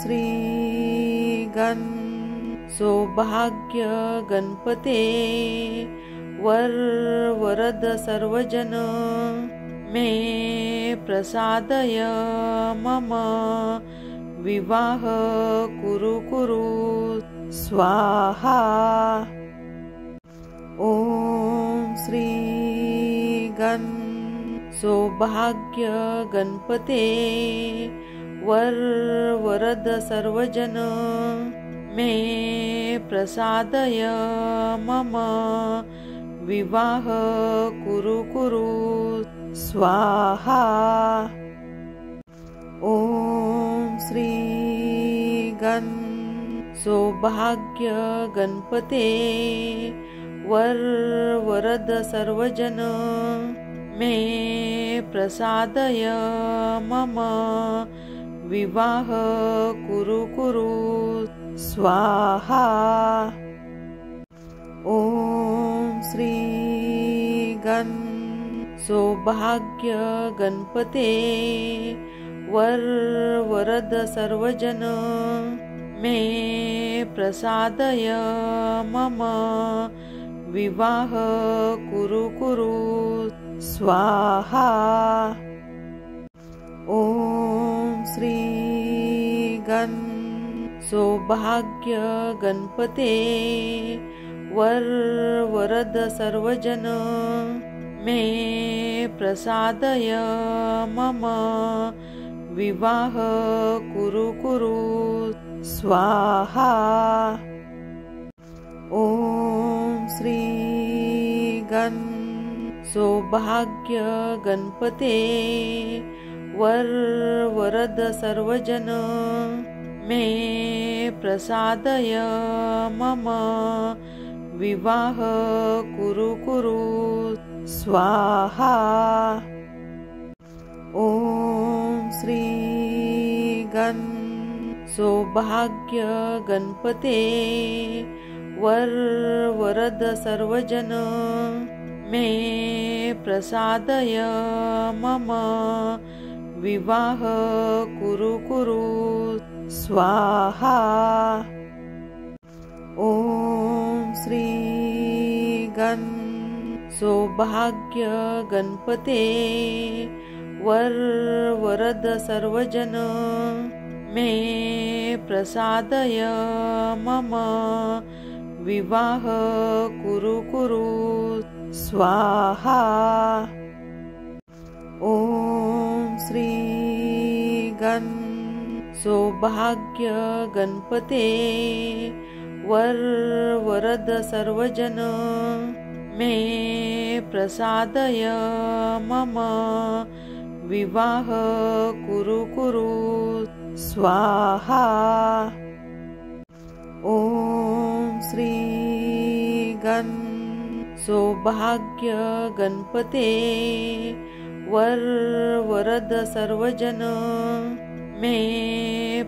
श्री गण सौभाग्य गणपते वर वरद सर्वजन मे प्रसादय मम विवाह कुरु कुरु स्वाहा। ओम श्री गण सौभाग्य गणपते वर वरद सर्वजन मे प्रसादय मम विवाह कुरु कुरु स्वाहा। ओम श्री गण सौभाग्य गणपते वर वरद सर्वजन मे प्रसादय मम विवाह कुरु कुरु स्वाहा। ओम श्री गण सौभाग्य गणपते वर वरद सर्वजन मे प्रसादय मम विवाह कुरु कुरु स्वाहा। ओम श्री गण सौभाग्य गणपते वर वरद सर्वजन मे प्रसादय मम विवाह कुरु कुरु स्वाहा। ओम श्री गण सौभाग्य गणपते वर वरद सर्वजन मे प्रसादय मम विवाह कुरु कुरु स्वाहा। ओम श्री गण सौभाग्य गणपते वर वरद सर्वजन मे प्रसादय मम विवाह कुरु कुरु स्वाहा। ओम श्री गण सौभाग्य गणपते वर वरद सर्वजन मे प्रसादय मम विवाह कुरु कुरु स्वाहा। ओम श्री गण सौभाग्य गणपते वर वरद सर्वजन मे प्रसादय मम विवाह कुरु कुरु स्वाहा। ओम श्री गण सौभाग्य गणपते वर वरद सर्वजन मे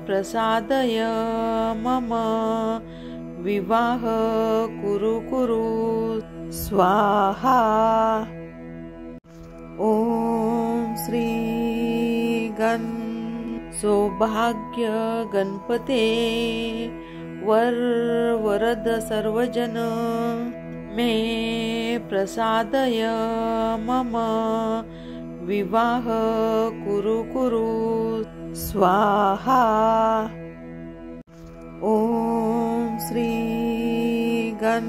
प्रसादय मम विवाह कुरु कुरु स्वाहा। ओम श्री गण सौभाग्य गणपते वर वरद सर्वजन मे प्रसादय मम विवाह कुरु कुरु स्वाहा। ओम श्री गण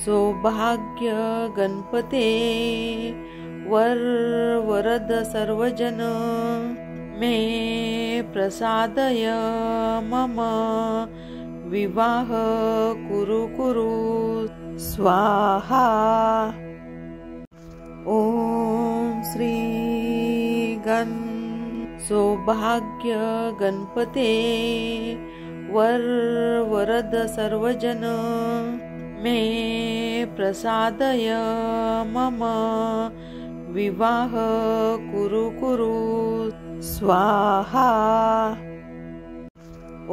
सौभाग्य गणपते वर वरद सर्वजन मे प्रसादय मम विवाह कुरु कुरु स्वाहा। ओम श्री गण सौभाग्य गणपते वर वरद सर्वजन मे प्रसादय मम विवाह कुरु कुरु स्वाहा।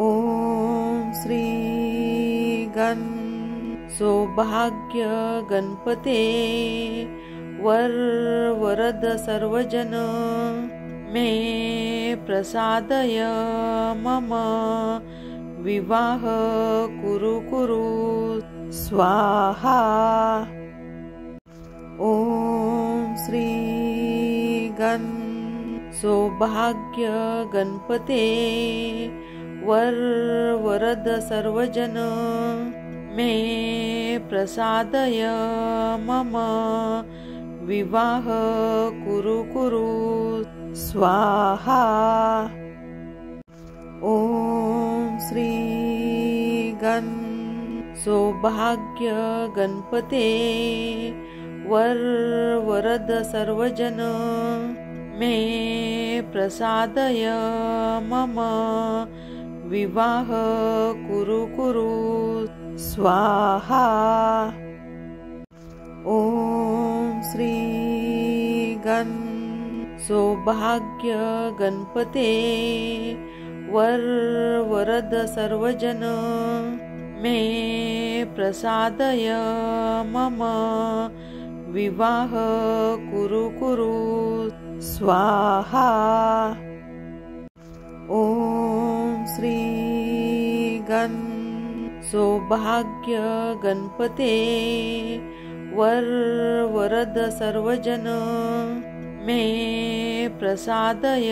ओम श्री गण सौभाग्य गणपते वर वरद सर्वजन मे प्रसादय मम विवाह कुरु कुरु स्वाहा। ॐ श्री गण सौभाग्य गणपते वर वरद सर्वजन मे प्रसादय मम विवाह कुरु कुरु स्वाहा। ॐ श्री गण सौभाग्य गणपते वर वरद सर्वजन मे प्रसादय मम विवाह कुरु कुरु स्वाहा। ॐ श्री गण सौभाग्य गणपते वर वरद सर्वजन मे प्रसादय मम विवाह कुरु कुरु स्वाहा। ॐ श्री गण सौभाग्य गणपते वर वरद सर्वजन मे प्रसादय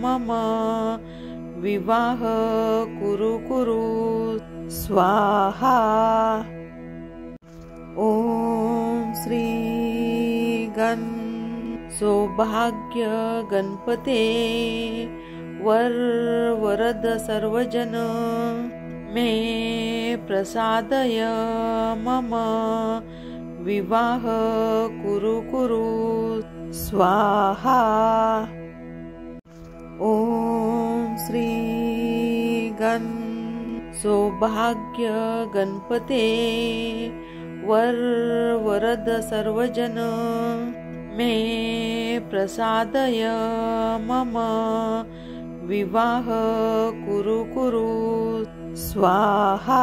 मम विवाह कुरु कुरु स्वाहा। ॐ श्री गण सौभाग्य गणपते वर वरद सर्वजन मे प्रसादय मम विवाह कुरु कुरु स्वाहा। ॐ श्री गण सौभाग्य गणपते वर वरद सर्वजन मे प्रसादय मम विवाह कुरु कुरु स्वाहा।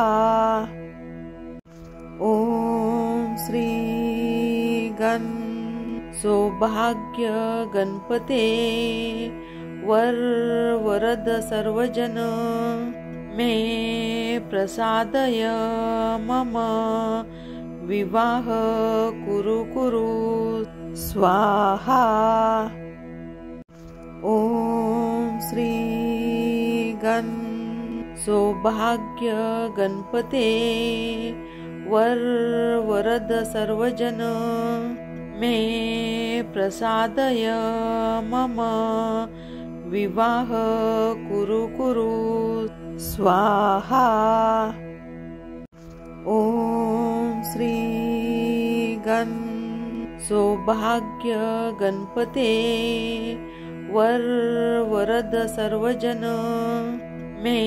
ॐ श्री गण सौभाग्य गणपते वर वरद सर्वजन मे प्रसादय मम विवाह कुरु कुरु स्वाहा। ॐ श्री गण सौभाग्य गणपते वर वरद सर्वजन मे प्रसादय मम विवाह कुरु कुरु स्वाहा। ॐ श्री गण सौभाग्य गणपते वर वरद सर्वजन मे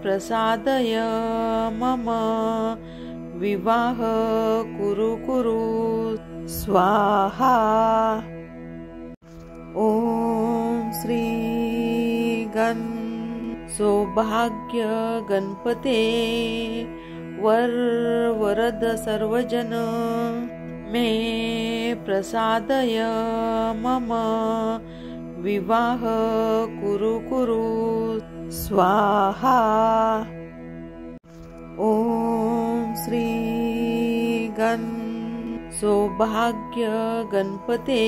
प्रसादय मम विवाह कुरु कुरु स्वाहा। ॐ श्री गण सौभाग्य गणपते वर वरद सर्वजन मे प्रसादय मम विवाह कुरु कुरु स्वाहा। ॐ श्री गण सौभाग्य गणपते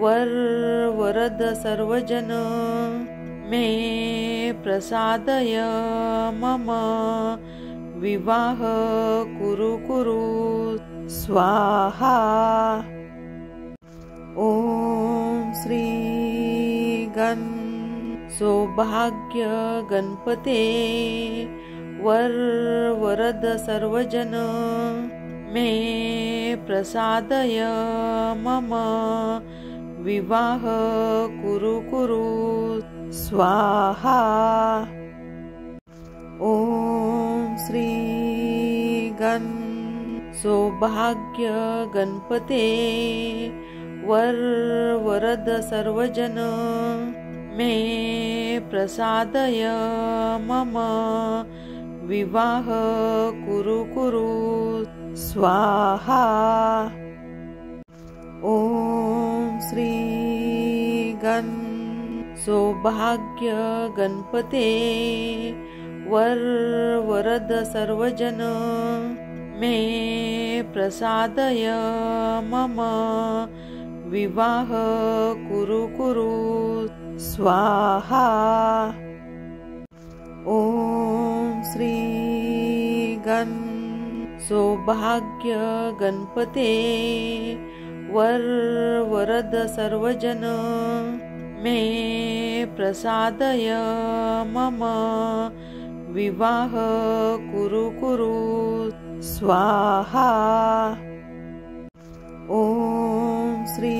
वर वरद सर्वजन मे प्रसादय मम विवाह कुरु कुरु स्वाहा। ॐ श्री गण सौभाग्य गणपते वर वरद सर्वजन मे प्रसादय मम विवाह कुरु कुरु स्वाहा। ॐ श्री गण सौभाग्य गणपते वर वरद सर्वजन मे प्रसादय मम विवाह कुरु कुरु स्वाहा। ॐ श्री सौभाग्य गणपते वरद सर्वजन मे प्रसादय मम विवाह कुरु कुरु स्वाहा। ॐ श्री सौभाग्य गणपते वरद सर्वजन मे प्रसादय मम विवाह कुरु कुरु स्वाहा। ॐ श्री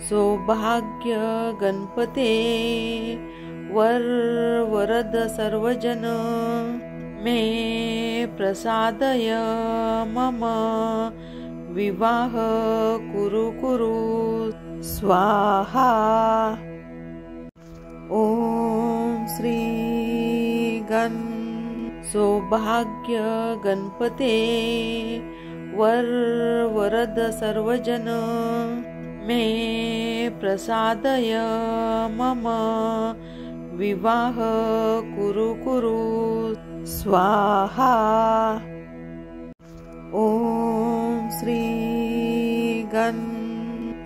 सौभाग्य गणपते वरद सर्वजन मे प्रसादय मम विवाह कुरु कुरु स्वाहा। ॐ श्री सौभाग्य गणपते वरद सर्वजन मे प्रसादय मम विवाह कुरु कुरु स्वाहा। ॐ श्री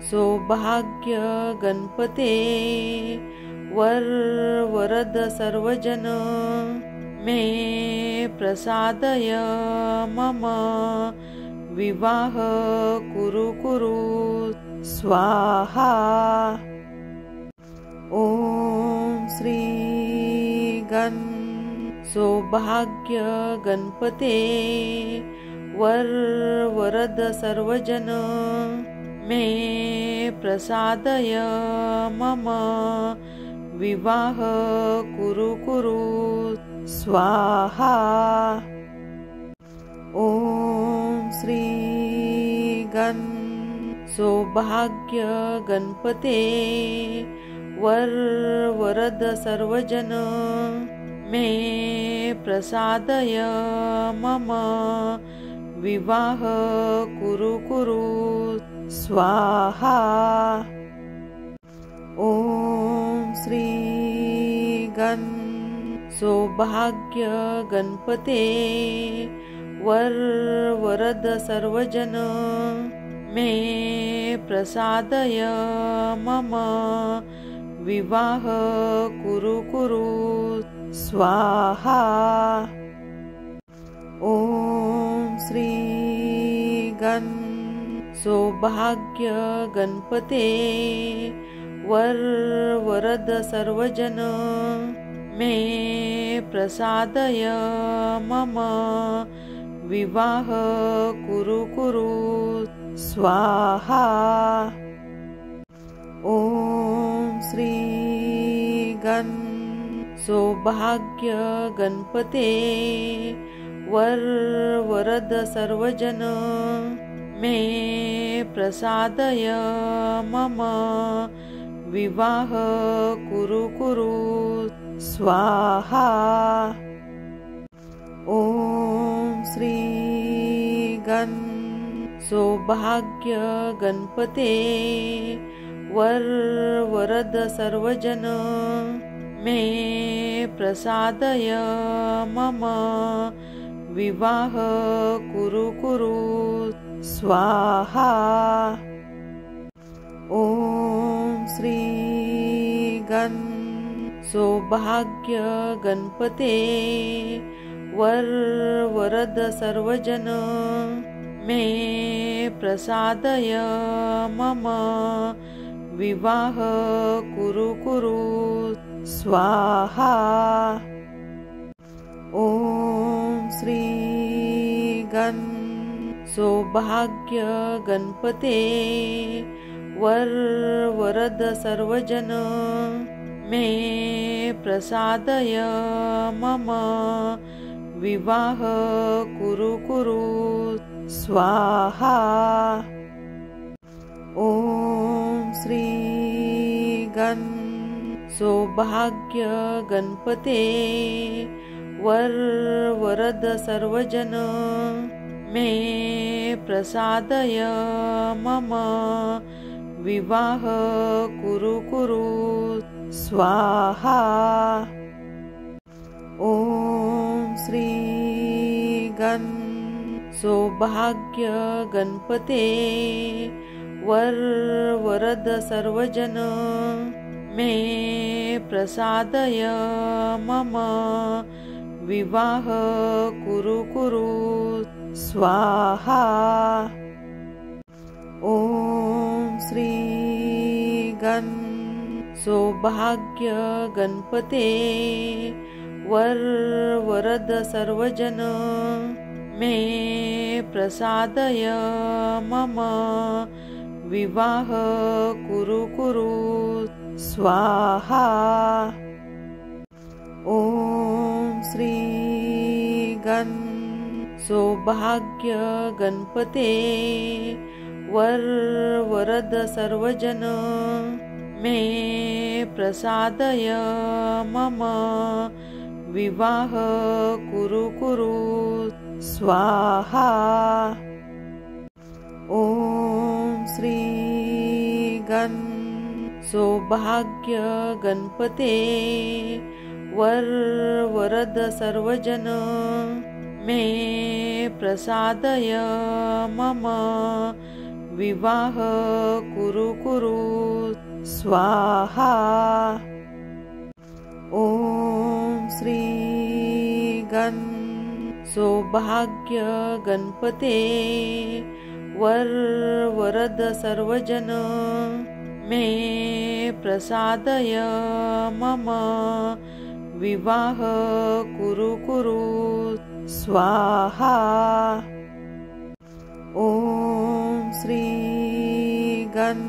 सौभाग्य गणपते वरद सर्वजन मे प्रसादय मम विवाह कुरु कुरु स्वाहा। ॐ श्री सौभाग्य गणपते वरद सर्वजन मे प्रसादय मम विवाह कुरु कुरु स्वाहा। ॐ श्री सौभाग्य गणपते वरद सर्वजन मे प्रसादय मम विवाह कुरु कुरु स्वाहा। ॐ श्री सौभाग्य गणपते वरद सर्वजन मे प्रसादय मम विवाह कुरु कुरु स्वाहा। ॐ श्री सौभाग्य गणपते वरद सर्वजन मे प्रसादय मम विवाह कुरु कुरु स्वाहा। ॐ श्री सौभाग्य गणपते वरद सर्वजन मे प्रसादय मम विवाह कुरु कुरु स्वाहा। ॐ श्री सौभाग्य गणपते वरद सर्वजन मे प्रसादय मम विवाह कुरु कुरु स्वाहा। ॐ श्री सौभाग्य गणपते वरद सर्वजन मे प्रसादय मम विवाह कुरु कुरु स्वाहा। ॐ श्री सौभाग्य गणपते वरद सर्वजन मे प्रसादय मम विवाह कुरु कुरु स्वाहा। ॐ श्री सौभाग्य गणपते वरद सर्वजन मे प्रसादय मम विवाह कुरु कुरु स्वाहा। ओम श्री गण सौभाग्य गणपते वर वरद सर्वजन मे प्रसादय मम विवाह कुरु कुरु स्वाहा। ओम श्री गण सौभाग्य गणपते वर वरद सर्वजन मे प्रसादय मम विवाह कुरु कुरु स्वाहा। ओम श्री गण सौभाग्य गणपते वर वरद सर्वजन मे प्रसादय मम विवाह कुरु कुरु स्वाहा। ओम श्री गण सौभाग्य गणपते वर वरद सर्वजन मे प्रसादय मम विवाह कुरु कुरु स्वाहा। ओम श्री गण सौभाग्य गणपते वर वरद सर्वजन मे प्रसादय मम विवाह कुरु कुरु स्वाहा। ओम श्री गण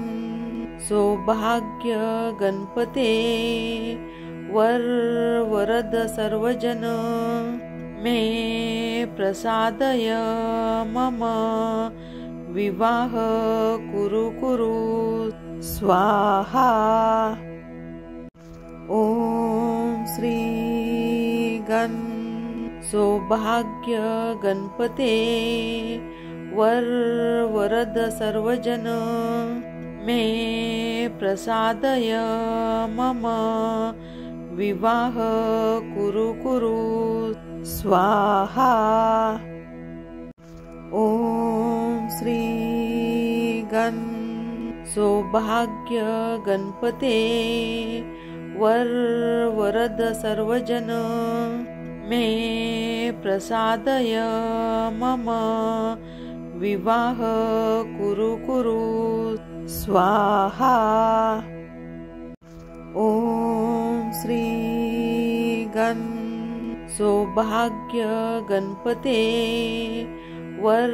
सौभाग्य गणपते वर वरद सर्वजन मे प्रसादय मम विवाह कुरु कुरु स्वाहा। ओम श्री गण सौभाग्य गणपते वर वरद सर्वजन मे प्रसादय मम विवाह कुरु कुरु स्वाहा। ओम श्री गण सौभाग्य गणपते वर वरद सर्वजन मे प्रसादय मम विवाह कुरु कुरु स्वाहा। ओम श्री गण सौभाग्य गणपते वर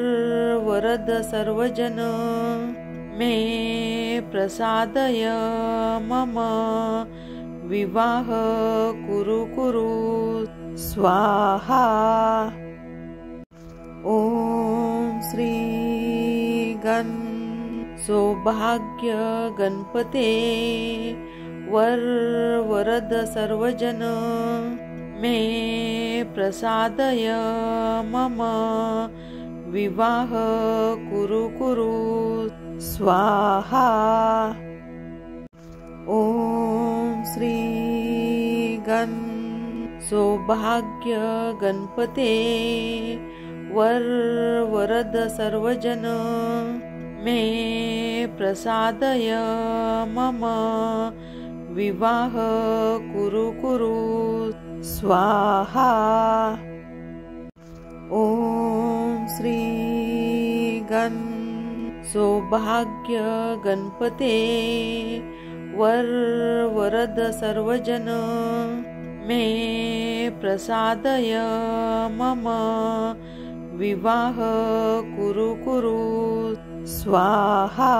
वरद सर्वजन मे प्रसादय मम विवाह कुरु कुरु स्वाहा। ओम श्री गण सौभाग्य गणपते वर वरद सर्वजन मे प्रसादय मम विवाह कुरु कुरु स्वाहा। ओम श्री गण सौभाग्य गणपते वर वरद सर्वजन मे प्रसादय मम विवाह कुरु कुरु स्वाहा। ओम श्री गण सौभाग्य गणपते वर वरद सर्वजन मे प्रसादय मम विवाह कुरु कुरु स्वाहा।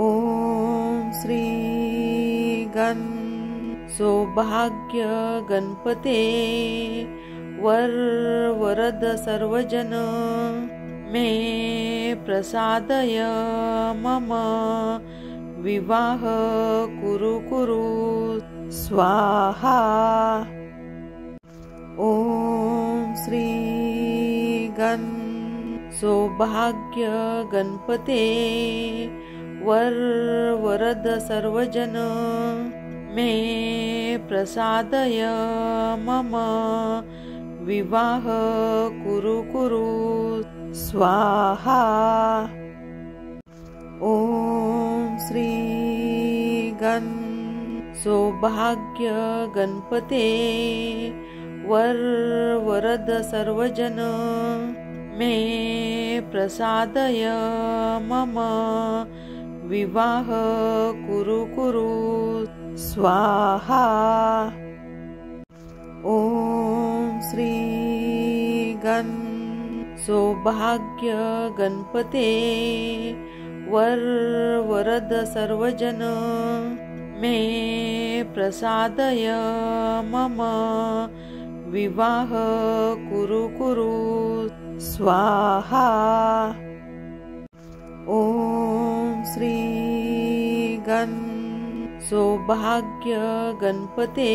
ओम श्री गण सौभाग्य गणपते वर वरद सर्वजन मे प्रसादय मम विवाह कुरु कुरु स्वाहा। ओम श्री गण सौभाग्य गणपते वरद सर्वजन मे प्रसादय मम विवाह कुरु स्वाहा। ओम श्री गण सौभाग्य गणपते वरद सर्वजन मे प्रसादय मम विवाह कुरु स्वाहा। ओम श्री गण सौभाग्य गणपते वरद सर्वजन मे प्रसादय मम विवाह कुरु स्वाहा। ओम श्री गण सौभाग्य गणपते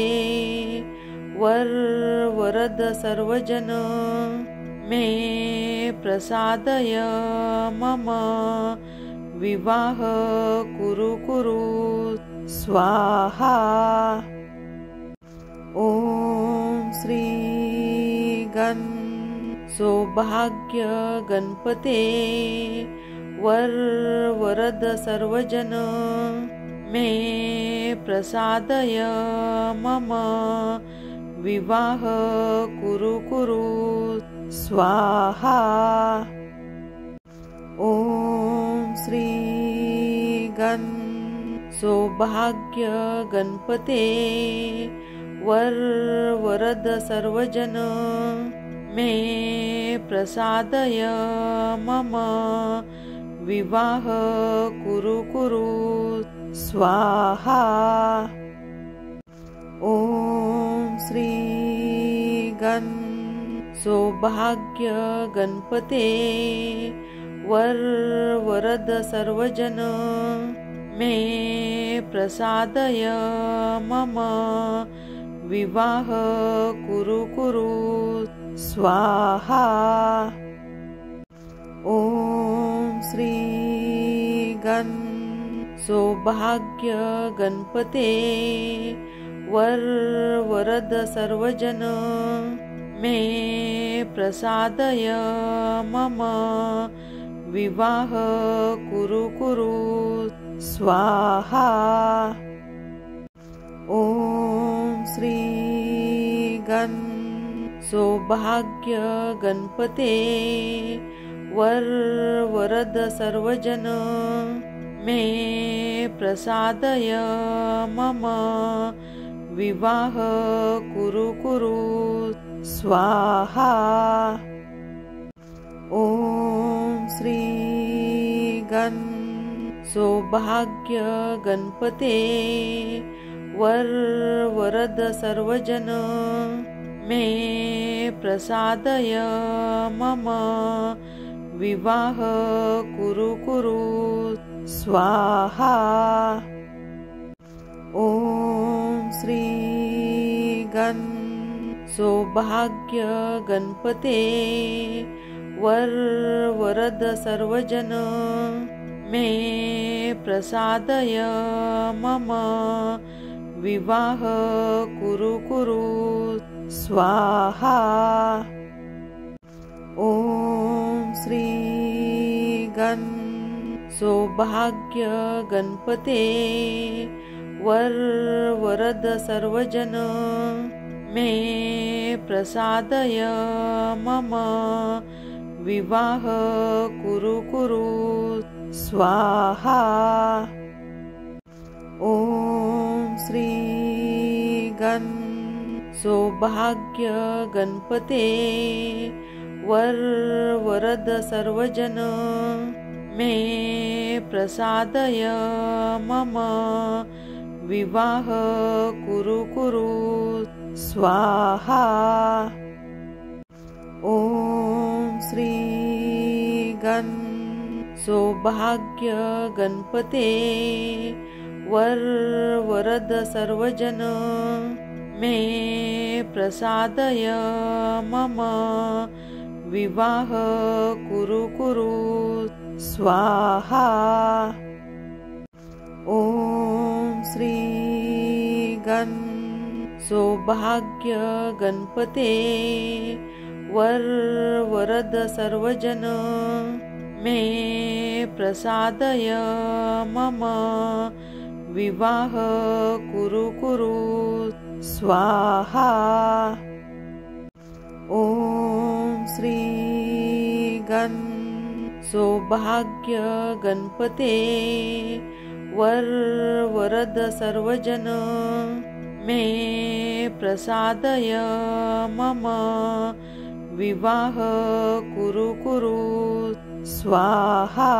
वरद सर्वजन मे प्रसादय मम विवाह कुरु स्वाहा। ओम श्री गण सौभाग्य गणपते वरद सर्वजन मे प्रसादय मम विवाह कुरु स्वाहा। ओम श्री गण सौभाग्य गणपते वरद सर्वजन मे प्रसादय मम विवाह कुरु स्वाहा। ओम श्री गण सौभाग्य गणपते वरद सर्वजन मे प्रसादय मम विवाह कुरु स्वाहा। ओम श्री गण सौभाग्य गणपते वरद सर्वजन मे प्रसादय मम विवाह कुरु स्वाहा। ओम श्री गण सौभाग्य गणपते वरद सर्वजन मे प्रसादय मम विवाह कुरु स्वाहा। ओम श्री गण सौभाग्य गणपते वरद सर्वजन मे प्रसादय मम विवाह कुरु स्वाहा। ओम श्री गण सौभाग्य गणपते वरद सर्वजन मे प्रसादय मम विवाह कुरु स्वाहा। ओम श्री गण सौभाग्य गणपते वरद सर्वजन मे प्रसादय मम विवाह कुरु स्वाहा। ओम श्री गण सौभाग्य गणपते वरद सर्वजन मे प्रसादय मम विवाह कुरु स्वाहा। ओम श्री गण सौभाग्य गणपते वरद सर्वजन मे प्रसादय मम विवाह कुरु कुरु स्वाहा। ओम श्री गण सौभाग्य गणपते वर वरद सर्वजन मे प्रसादय मम विवाह कुरु कुरु स्वाहा। ओम श्री गण सौभाग्य गणपते वर वरद सर्वजन मे प्रसादय मम विवाह कुरु कुरु स्वाहा।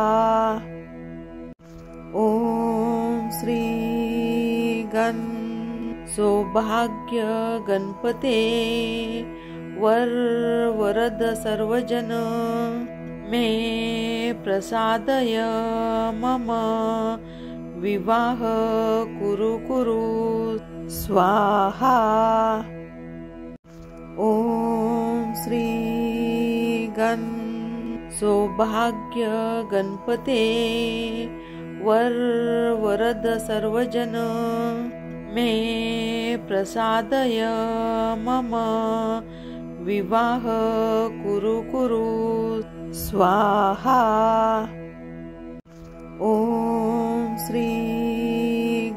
ओम श्री गण सौभाग्य गणपते वर वरद सर्वजन मे प्रसादय मम विवाह कुरु कुरु स्वाहा। ओम श्री गण सौभाग्य गणपते वर वरद सर्वजन मे प्रसादय मम विवाह कुरु कुरु स्वाहा। ओम श्री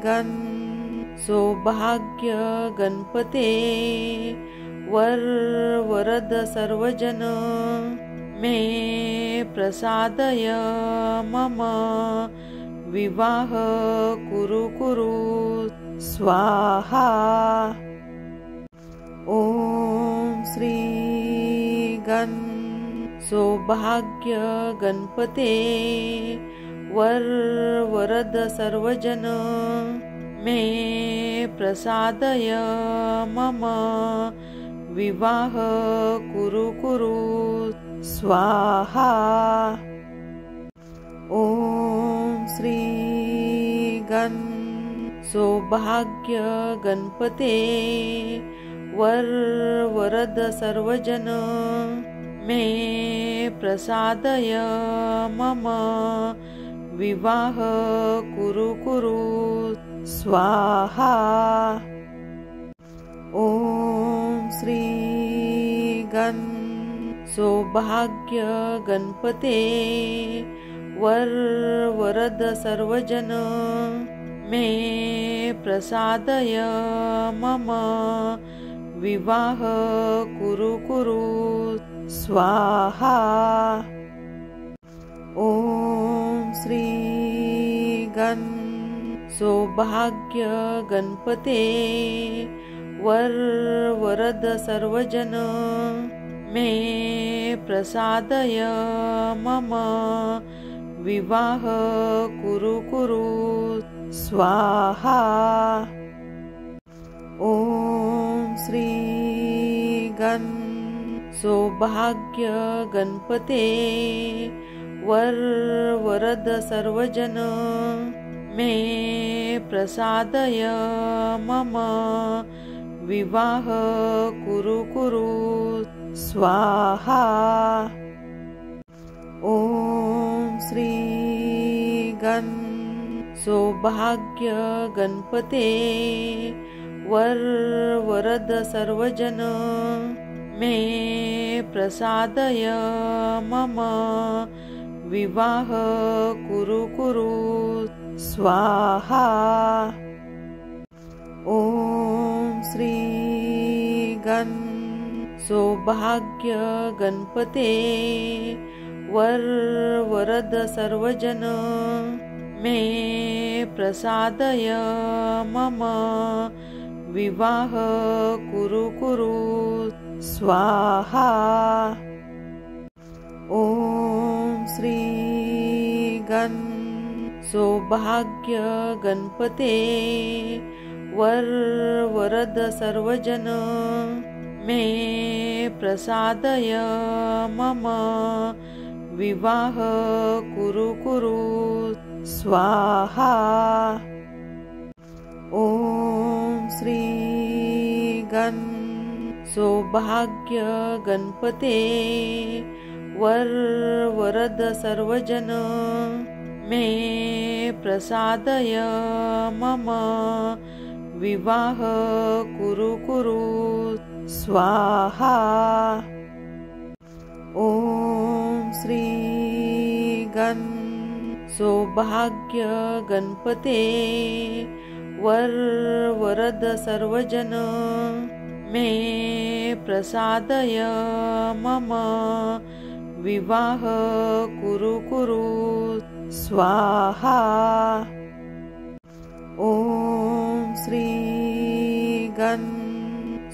गण सौभाग्य गणपते वर वरद सर्वजन मे प्रसादय मम विवाह कुरु कुरु स्वाहा। ओम श्री गण सौभाग्य गणपते वर वरद सर्वजन मे प्रसादय मम विवाह कुरु कुरु स्वाहा। ओम श्री गण सौभाग्य गणपते वर वरद सर्वजन मे प्रसादय मम विवाह कुरु कुरु स्वाहा। ओम श्री गण सौभाग्य गणपते वर वरद सर्वजन मे प्रसादय मम विवाह कुरु कुरु स्वाहा। ओम श्री गण सौभाग्य गणपते वर वरद सर्वजन मे प्रसादय मम विवाह कुरु कुरु स्वाहा। ओम श्री गण सौभाग्य गणपते वर वरद सर्वजन मे प्रसादय मम विवाह कुरु कुरु स्वाहा। ओम श्री गण सौभाग्य गणपते वर वरद सर्वजन मे प्रसादय मम विवाह कुरु कुरु स्वाहा। ओम श्री गण सौभाग्य गणपते वर वरद सर्वजन मे प्रसादय मम विवाह कुरु कुरु स्वाहा। ओम श्री गण सौभाग्य गणपते वर वरद सर्वजन मे प्रसादय मम विवाह कुरु कुरु स्वाहा। ओम श्री गण सौभाग्य गणपते वरद सर्वजन मे प्रसादय मम विवाह कुरु कुरु स्वाहा। ओम श्री गण सौभाग्य गणपते वरद सर्वजन मे प्रसादय मम विवाह कुरु कुरु स्वाहा। ओम श्री गण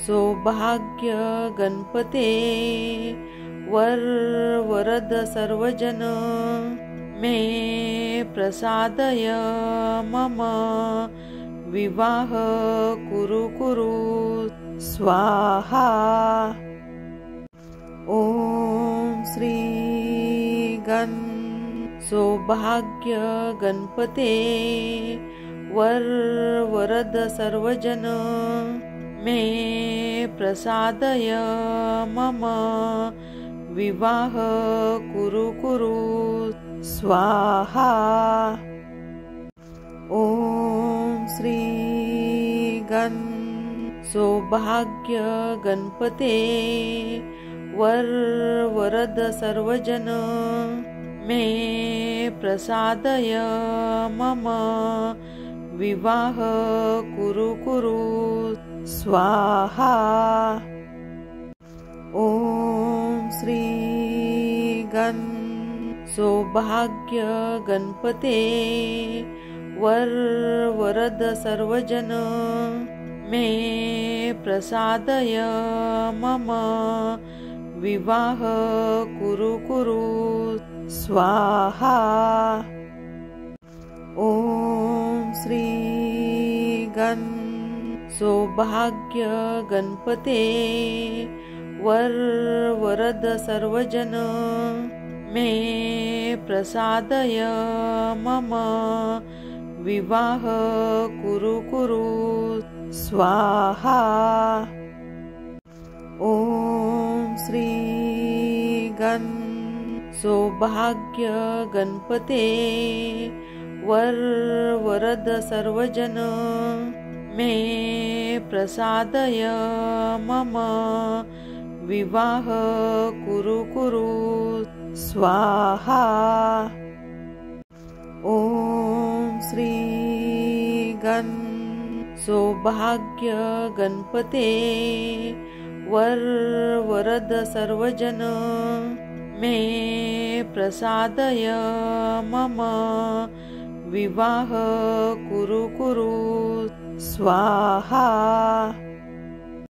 सौभाग्य गणपते वरद सर्वजन मे प्रसादय मम विवाह कुरु कुरु स्वाहा। ओम श्री गण सौभाग्य गणपते वरद सर्वजन मे प्रसादय मम विवाह कुरु कुरु स्वाहा। ओम श्री गण सौभाग्य गणपते वरद सर्वजन मे प्रसादय मम विवाह कुरु कुरु स्वाहा। ओम श्री गण सौभाग्य गणपते वरद सर्वजन मे प्रसादय मम विवाह कुरु कुरु स्वाहा। ओम श्री गण सौभाग्य गणपते वरद सर्वजन मे प्रसादय मम विवाह कुरु कुरु स्वाहा। ओम श्री गण सौभाग्य गणपते वरद सर्वजन मे प्रसादय मम विवाह कुरु कुरु स्वाहा। ओम श्री गण सौभाग्य गणपते वरद सर्वजन मे प्रसादय मम विवाह कुरु कुरु स्वाहा। ओम श्री गण सौभाग्य गणपते वरद सर्वजन मे प्रसादय मम विवाह कुरु कुरु स्वाहा। ओम श्री गण सौभाग्य गणपते वरद सर्वजन मे प्रसादय मम विवाह कुरु कुरु स्वाहा। ओम श्री गण सौभाग्य गणपते वरद सर्वजन मे प्रसादय मम विवाह कुरु कुरु स्वाहा।